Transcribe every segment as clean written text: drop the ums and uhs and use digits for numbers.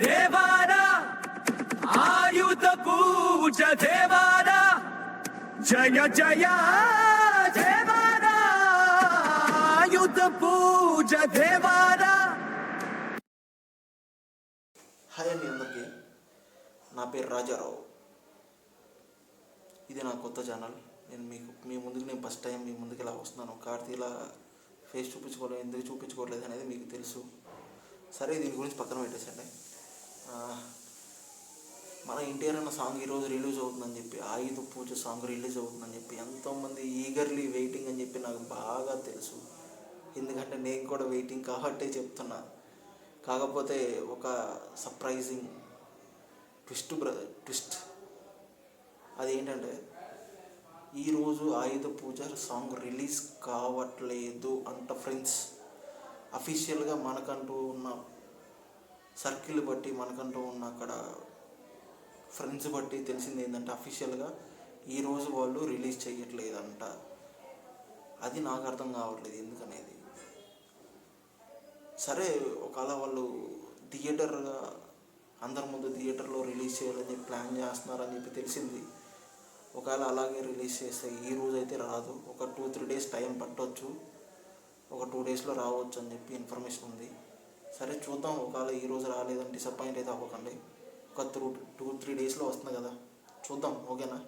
దేవారా ఆయుధ పూజ దేవారా జయ జయ దేవారా ఆయుధ పూజ Devara. Hi అండి అందరికీ, నా పేరు రాజారావు. ఇది నా కొత్త ఛానల్. మీ ముందుకు ఫస్ట్ టైం మీ ముందుకు ఇలా వస్తున్నాను. కార్తీలా ఫేస్ చూపించుకోలేదు, ఎందుకు చూపించుకోవట్లేదు అనేది మీకు తెలుసు. సరే, దీని గురించి పక్కన పెట్టేసండి. మన ఎన్టీఆర్ అన్న సాంగ్ ఈరోజు రిలీజ్ అవుతుందని చెప్పి, ఆయుధ పూజ సాంగ్ రిలీజ్ అవుతుందని చెప్పి ఎంతోమంది ఈగర్లీ వెయిటింగ్ అని చెప్పి నాకు బాగా తెలుసు. ఎందుకంటే నేను కూడా వెయిటింగ్ కాబట్టే చెప్తున్నా. కాకపోతే ఒక సర్ప్రైజింగ్ ట్విస్ట్ అదేంటంటే, ఈరోజు ఆయుధ పూజ సాంగ్ రిలీజ్ కావట్లేదు అంట ఫ్రెండ్స్. అఫీషియల్గా మనకంటూ ఉన్న సర్కిల్ బట్టి, మనకంటూ ఉన్న అక్కడ ఫ్రెండ్స్ బట్టి తెలిసింది ఏంటంటే, అఫీషియల్గా ఈరోజు వాళ్ళు రిలీజ్ చేయట్లేదంట. అది నాకు అర్థం కావట్లేదు ఎందుకనేది. సరే, ఒకవేళ వాళ్ళు థియేటర్గా అందరి ముందు థియేటర్లో రిలీజ్ చేయాలని చెప్పి ప్లాన్ చేస్తున్నారని చెప్పి తెలిసింది. ఒకవేళ అలాగే రిలీజ్ చేస్తే ఈరోజు అయితే రాదు, ఒక 2-3 డేస్ టైం పట్టవచ్చు, ఒక 2 డేస్లో రావచ్చు అని చెప్పి ఇన్ఫర్మేషన్ ఉంది. సరే చూద్దాం. ఒకవేళ ఈరోజు రాలేదని డిసప్పాయింట్ అయితే అవ్వకండి. ఒక 2-3 డేస్లో వస్తుంది కదా, చూద్దాం. ఓకేనా?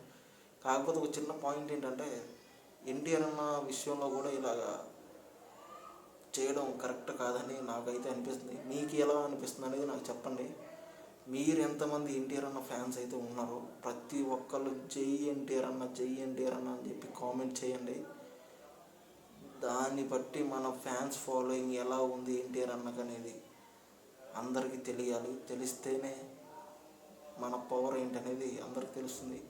కాకపోతే ఒక చిన్న పాయింట్ ఏంటంటే, ఎన్టీఆర్ అన్న విషయంలో కూడా ఇలాగా చేయడం కరెక్ట్ కాదని నాకైతే అనిపిస్తుంది. మీకు ఎలా అనిపిస్తుంది అనేది నాకు చెప్పండి. మీరు ఎంతమంది ఎన్టీఆర్ అన్న ఫ్యాన్స్ అయితే ఉన్నారో ప్రతి ఒక్కళ్ళు జై ఎన్టీఆర్ అన్న, జై ఎన్టీఆర్ అన్న అని చెప్పి కామెంట్ చేయండి. దాన్ని బట్టి మన ఫ్యాన్స్ ఫాలోయింగ్ ఎలా ఉంది ఎన్టీఆర్ అన్నకు అనేది అందరికీ తెలియాలి. తెలిస్తేనే మన పవర్ ఏంటనేది అందరికి తెలుస్తుంది.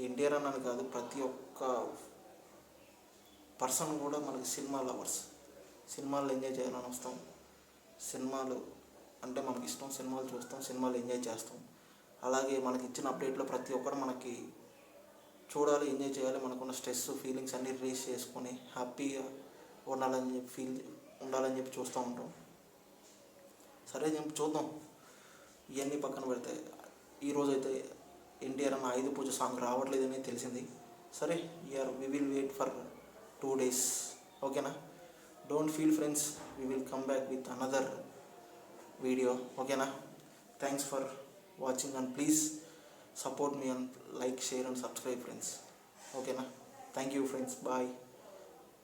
ఎన్టీఆర్ అన్నని కాదు, ప్రతి ఒక్క పర్సన్ కూడా మనకి సినిమా లవర్స్. సినిమాలు ఎంజాయ్ చేయాలని వస్తాం. సినిమాలు అంటే మనకి ఇష్టం, సినిమాలు చూస్తాం, సినిమాలు ఎంజాయ్ చేస్తాం. అలాగే మనకి ఇచ్చిన అప్డేట్లో ప్రతి ఒక్కరు మనకి చూడాలి, ఎంజాయ్ చేయాలి. మనకున్న స్ట్రెస్, ఫీలింగ్స్ అన్నీ రిలీజ్ చేసుకొని హ్యాపీగా ఉండాలని చెప్పి చూస్తూ ఉంటాం. సరే చెప్పి చూద్దాం. ఇవన్నీ పక్కన పెడితే ఈరోజు అయితే ఎన్టీఆర్ అన్న ఆయుధ పూజ సాంగ్ రావట్లేదని తెలిసింది. సరే, we will wait for 2 days. ఓకేనా? Don't feel friends, we will come back with another video. ఓకేనా? Thanks for watching and please support me and like, share and subscribe friends. ఓకేనా? Thank you friends. బాయ్.